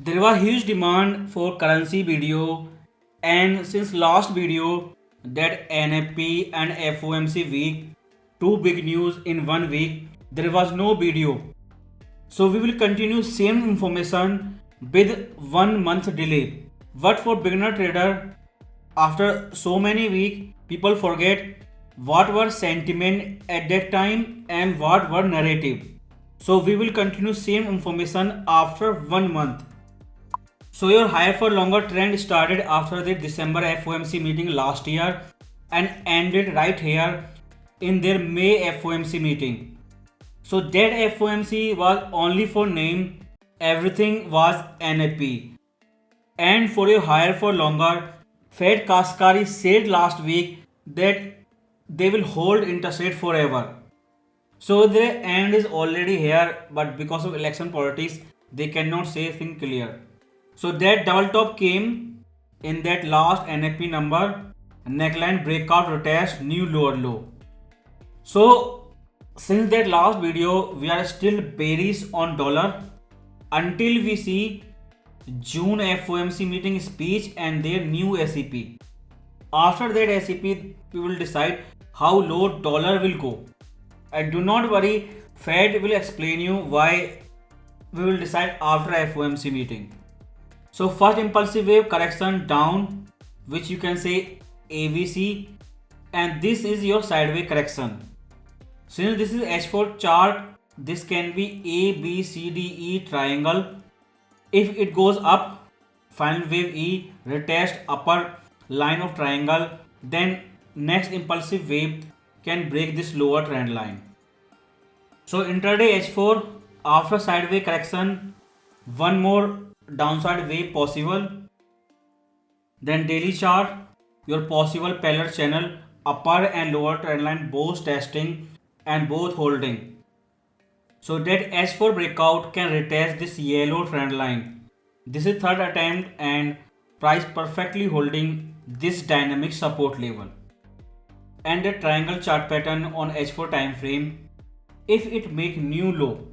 There was huge demand for currency video, and since last video that NFP and FOMC week, two big news in one week, there was no video. So we will continue same information with 1 month delay. But for beginner trader, after so many weeks, people forget what were sentiment at that time and what were narrative. So we will continue same information after 1 month. So your higher for longer trend started after the December FOMC meeting last year and ended right here in their May FOMC meeting. So that FOMC was only for name, everything was NAP. And for your higher for longer, Fed Kaskari said last week that they will hold interest rate forever. So their end is already here, but because of election politics, they cannot say thing clear. So that double top came in that last NFP number, neckline breakout retest, new lower low. So since that last video, we are still bearish on dollar until we see June FOMC meeting speech and their new SEP. After that SEP, we will decide how low dollar will go. And do not worry, Fed will explain you why we will decide after FOMC meeting. So first impulsive wave correction down, which you can say ABC, and this is your sideways correction. Since this is H4 chart, this can be A, B, C, D, E triangle. If it goes up, final wave E, retest upper line of triangle, then next impulsive wave can break this lower trend line. So intraday H4 after sideways correction, one more downside wave possible. Then daily chart, your possible parallel channel, upper and lower trend line both testing and both holding. So that H4 breakout can retest this yellow trend line. This is third attempt and price perfectly holding this dynamic support level. And the triangle chart pattern on H4 time frame, if it make new low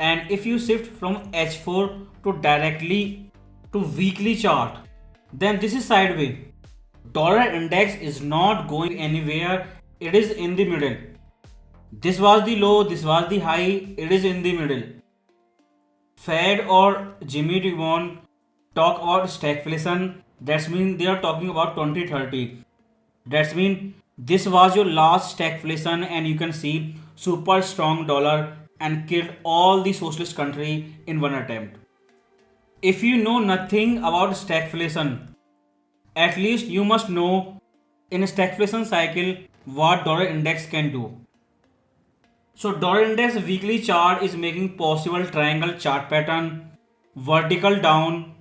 and if you shift from H4 to directly to weekly chart, then this is sideways. Dollar index is not going anywhere, it is in the middle. This was the low, this was the high, it is in the middle. Fed or Jimmy Dimon talk about stagflation, that means they are talking about 2030. That means this was your last stagflation and you can see super strong dollar and killed all the socialist country in one attempt. If you know nothing about stagflation, at least you must know in a stagflation cycle what dollar index can do. So dollar index weekly chart is making possible triangle chart pattern, vertical down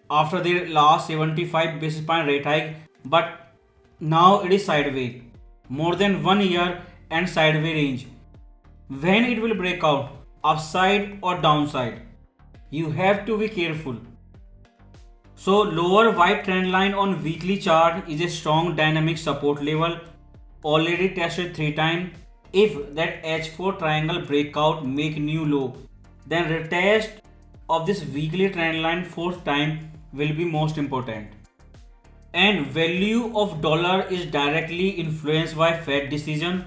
after their last 75 basis point rate hike, but now it is sideways, more than 1 year and sideways range. When it will break out, upside or downside, you have to be careful. So lower white trend line on weekly chart is a strong dynamic support level, already tested 3 times. If that H4 triangle breakout make new low, then retest of this weekly trend line 4th time will be most important. And value of dollar is directly influenced by Fed decision.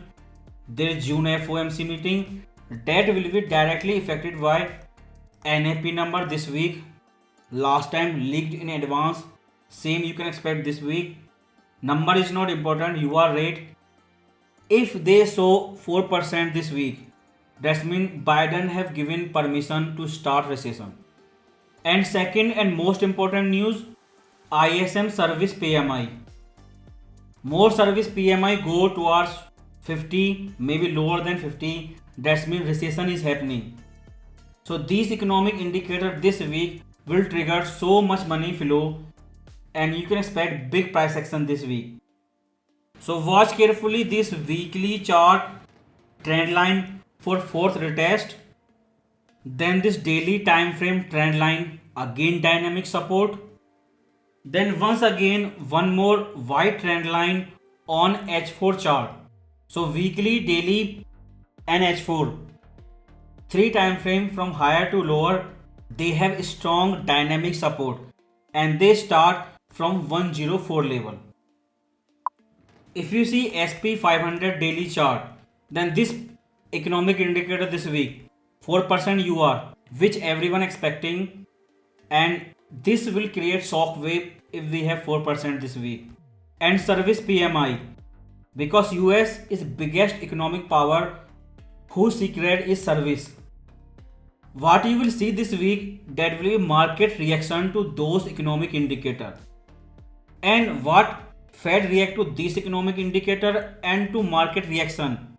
Their June FOMC meeting, that will be directly affected by NAP number this week. Last time leaked in advance, same you can expect this week. Number is not important, UR rate. If they show 4% this week, that means Biden have given permission to start recession. And second and most important news, ISM service PMI. More service PMI go towards 50, maybe lower than 50, that means recession is happening. So these economic indicators this week will trigger so much money flow and you can expect big price action this week. So watch carefully this weekly chart trend line for 4th retest. Then this daily time frame trend line, again dynamic support. Then once again one more white trend line on H4 chart. So weekly, daily and H4. 3 time frame from higher to lower, They have strong dynamic support and they start from 104 level. If you see SP 500 daily chart, then this economic indicator this week 4% UR, which everyone expecting, and this will create shock wave if we have 4% this week. And service PMI, because US is biggest economic power whose secret is service. What you will see this week, that will be market reaction to those economic indicator, and what Fed react to this economic indicator and to market reaction.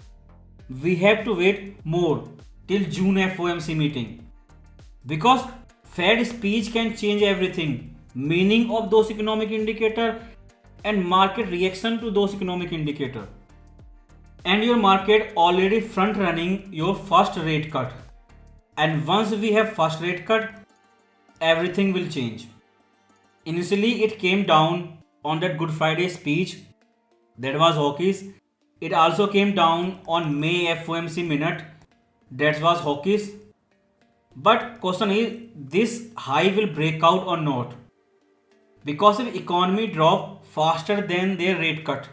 We have to wait more till June FOMC meeting, because Fed speech can change everything, meaning of those economic indicator and market reaction to those economic indicator. And your market already front running your first rate cut, and once we have first rate cut, everything will change. Initially it came down on that Good Friday speech, that was hawkish. It also came down on May FOMC minute, that was hawkish. But question is, this high will break out or not? Because if economy drop faster than their rate cut,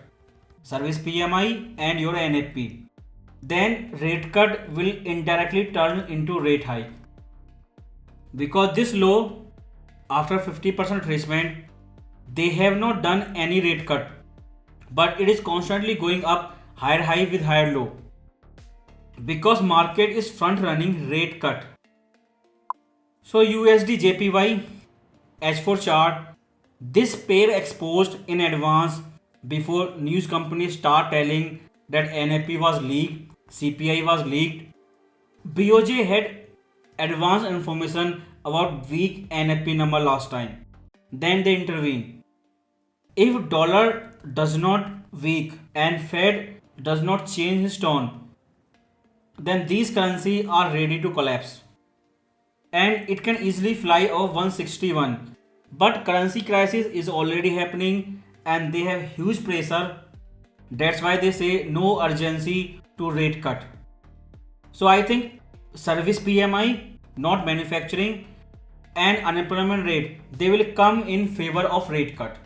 service PMI and your NFP, then rate cut will indirectly turn into rate hike. Because this low, after 50% retracement, they have not done any rate cut, but it is constantly going up higher high with higher low, because market is front running rate cut. So USD JPY H4 chart, this pair exposed in advance before news companies start telling that NFP was leaked, CPI was leaked. BOJ had advanced information about weak NFP number last time. Then they intervene. If dollar does not weak and Fed does not change his tone, then these currencies are ready to collapse. And it can easily fly off 161. But currency crisis is already happening and they have huge pressure. That's why they say no urgency to rate cut. So I think service PMI, not manufacturing, and unemployment rate, they will come in favor of rate cut,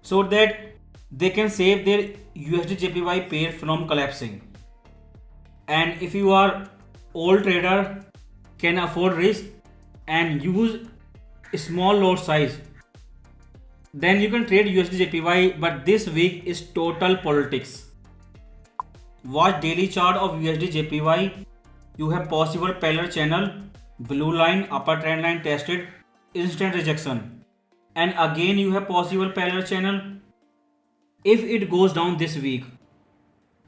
so that they can save their USD JPY pair from collapsing. And if you are old trader, can afford risk and use small lot size, then you can trade USD JPY. But this week is total politics. Watch daily chart of USD JPY. You have possible parallel channel, blue line, upper trend line tested, instant rejection, and again you have possible parallel channel. If it goes down this week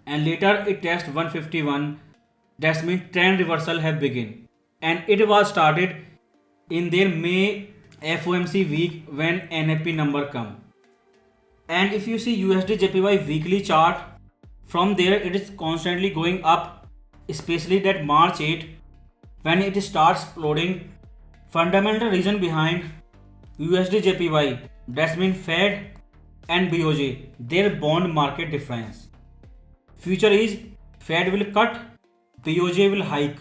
and later it tests 151, that means trend reversal have begun, and it was started in their May FOMC week when NFP number come. And if you see USD JPY weekly chart, from there it is constantly going up, especially that March 8 when it starts exploding. Fundamental reason behind USD JPY, that means Fed and BOJ, their bond market difference. Future is Fed will cut, BOJ will hike.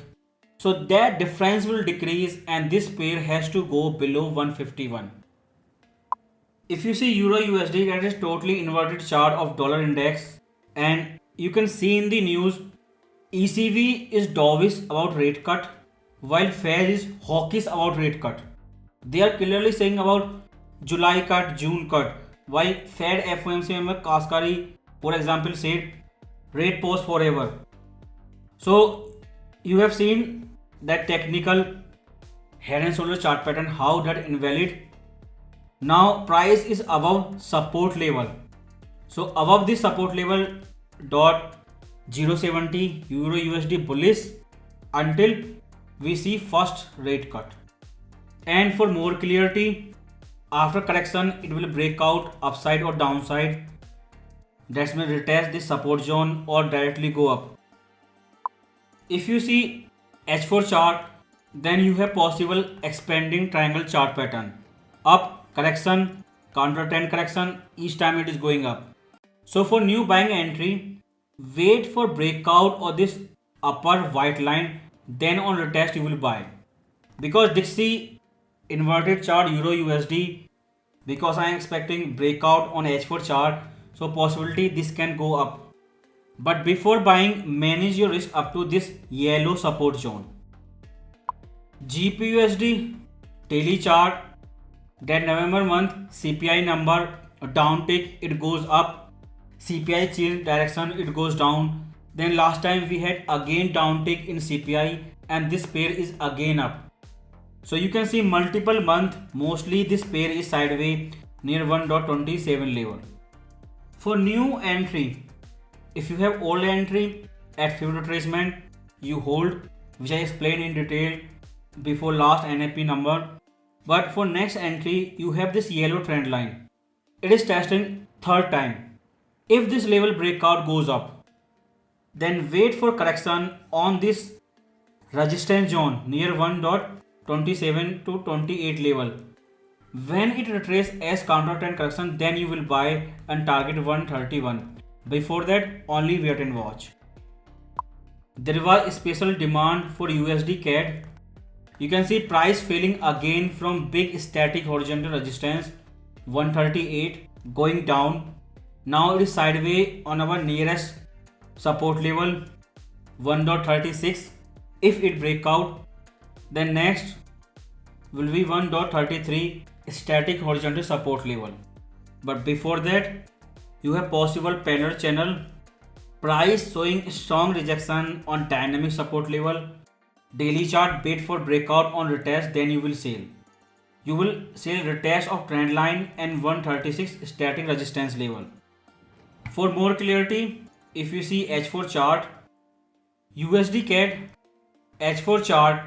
So that difference will decrease and this pair has to go below 151. If you see Euro USD, that is totally inverted chart of dollar index, and you can see in the news ECB is dovish about rate cut while Fed is hawkish about rate cut. They are clearly saying about July cut, June cut, while Fed FOMC member Kaskari, for example, said rate pause forever. So you have seen that technical head and shoulder chart pattern, how that invalid. Now price is above support level. So above this support level dot 070 Euro USD bullish until we see first rate cut. And for more clarity, after correction it will break out upside or downside. That means retest this support zone or directly go up. If you see H4 chart, then you have possible expanding triangle chart pattern. Up correction, counter trend correction, each time it is going up. So for new buying entry, wait for breakout or this upper white line, then on retest you will buy. Because Dixie inverted chart Euro USD, because I am expecting breakout on H4 chart, so possibility this can go up. But before buying, manage your risk up to this yellow support zone. GPUSD daily chart, that November month CPI number, a downtick, it goes up. CPI change direction, it goes down. Then last time we had again downtick in CPI, and this pair is again up. So you can see multiple month, mostly this pair is sideways near 1.27 level. For new entry, if you have old entry at few retracement, you hold, which I explained in detail before last NAP number. But for next entry, you have this yellow trend line. It is testing third time. If this level breakout goes up, then wait for correction on this resistance zone near 1.27 to 28 level. When it retraces as counter trend correction, then you will buy and target 131. Before that, only wait and watch. There was special demand for USD CAD. You can see price failing again from big static horizontal resistance 138 going down. Now it is sideways on our nearest support level 1.36. If it break out, then next will be 1.33 static horizontal support level. But before that, you have possible parallel channel, price showing strong rejection on dynamic support level. Daily chart, wait for breakout on retest, then you will sell. You will sell retest of trend line and 136 static resistance level. For more clarity, if you see H4 chart, USD CAD H4 chart,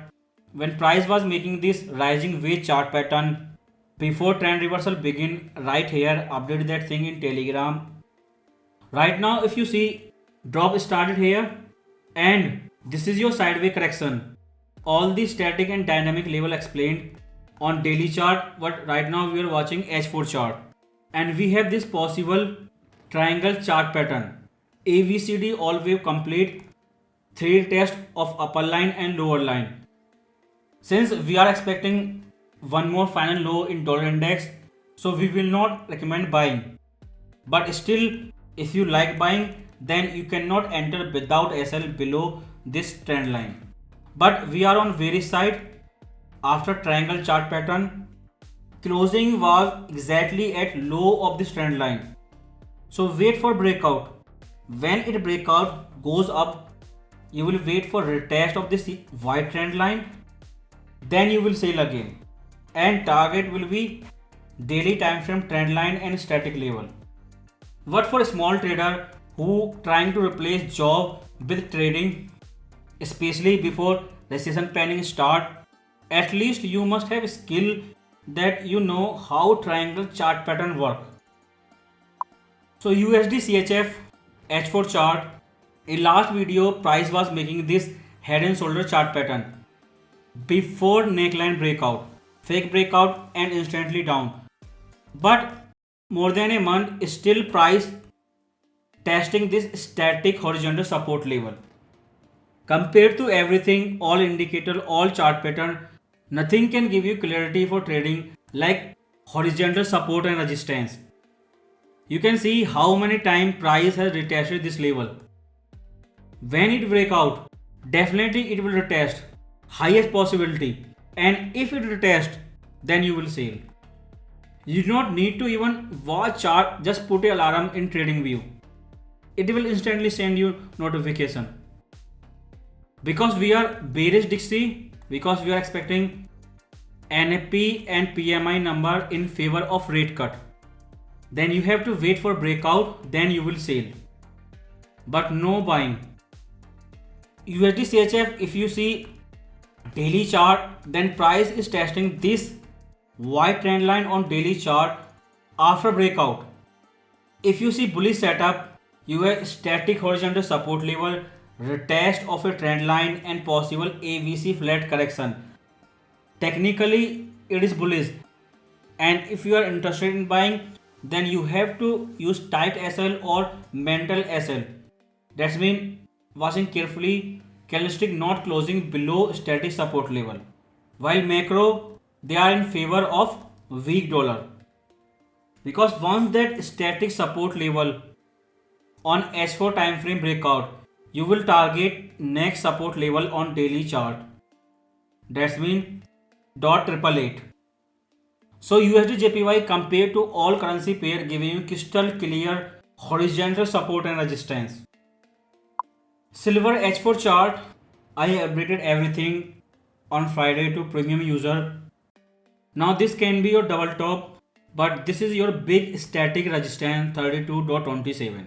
when price was making this rising wave chart pattern before trend reversal begin, right here, update that thing in Telegram. Right now, if you see, drop started here and this is your sideways correction. All the static and dynamic level explained on daily chart, but right now we are watching H4 chart and we have this possible triangle chart pattern. ABCD all wave complete, 3 test of upper line and lower line. Since we are expecting one more final low in dollar index, so we will not recommend buying. But still, if you like buying, then you cannot enter without SL below this trend line. But we are on bearish side after triangle chart pattern. Closing was exactly at low of this trend line. So wait for breakout. When it breakout goes up, you will wait for retest of this white trend line. Then you will sell again. And target will be daily time frame trend line and static level. What for a small trader who trying to replace job with trading, especially before recession planning start, at least you must have a skill that you know how triangle chart pattern work. So USD CHF H4 chart, in last video price was making this head and shoulder chart pattern before neckline breakout, fake breakout and instantly down. But more than a month, still price testing this static horizontal support level. Compared to everything, all indicator, all chart pattern, nothing can give you clarity for trading like horizontal support and resistance. You can see how many times price has retested this level. When it break out, definitely it will retest, highest possibility, and if it retest, then you will sell. You do not need to even watch chart, just put a alarm in trading view. It will instantly send you notification. Because we are bearish Dixie, because we are expecting NFP and PMI number in favor of rate cut, then you have to wait for breakout, then you will sell. But no buying. USD CHF, if you see daily chart, then price is testing this white trend line on daily chart after breakout. If you see bullish setup, you have static horizontal support level, retest of a trend line and possible ABC flat correction. Technically it is bullish, and if you are interested in buying, then you have to use tight SL or mental SL. That means watching carefully, candlestick not closing below static support level. While macro, they are in favor of weak dollar, because once that static support level on H4 time frame breakout, you will target next support level on daily chart. That's mean dot triple eight. So USD JPY compared to all currency pair giving you crystal clear horizontal support and resistance. Silver H4 chart, I updated everything on Friday to premium user. Now this can be your double top, but this is your big static resistance 32.27.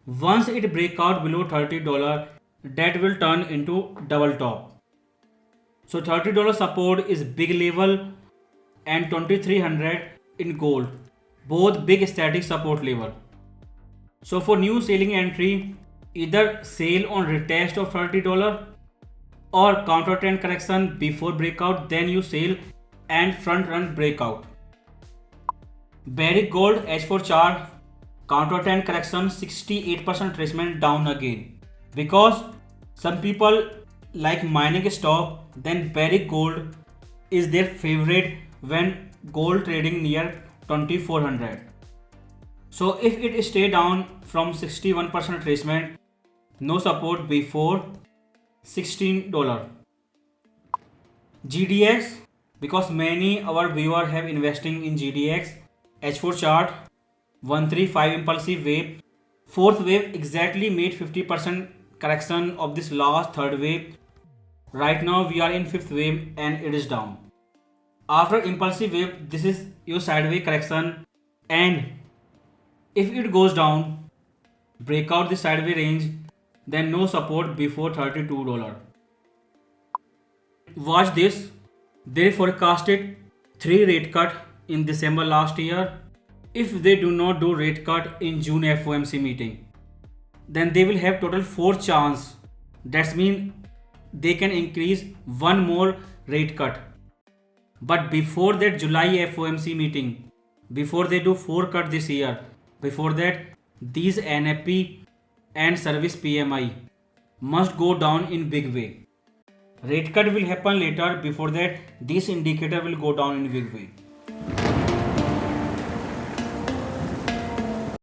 Once it break out below $30, that will turn into double top. So $30 support is big level and 2300 in gold, both big static support level. So for new selling entry, either sell on retest of $30 or counter trend correction before breakout, then you sell and front run breakout. Barrick Gold H4 chart, counter trend correction 68% retracement down again, because some people like mining stock, then Barrick Gold is their favorite when gold trading near 2400. So if it stay down from 61% retracement, no support before $16. GDX, because many our viewer have investing in GDX. H4 chart, 135 impulsive wave, fourth wave exactly made 50% correction of this last third wave. Right now we are in fifth wave and it is down. After impulsive wave, this is your sideways correction, and if it goes down, break out the sideways range, then no support before $32. Watch this. They forecasted 3 rate cut in December last year. If they do not do rate cut in June FOMC meeting, then they will have total 4 chance. That means they can increase one more rate cut. But before that July FOMC meeting, before they do 4 cut this year, before that these NFP and service PMI must go down in big way. Rate cut will happen later, before that this indicator will go down in big way.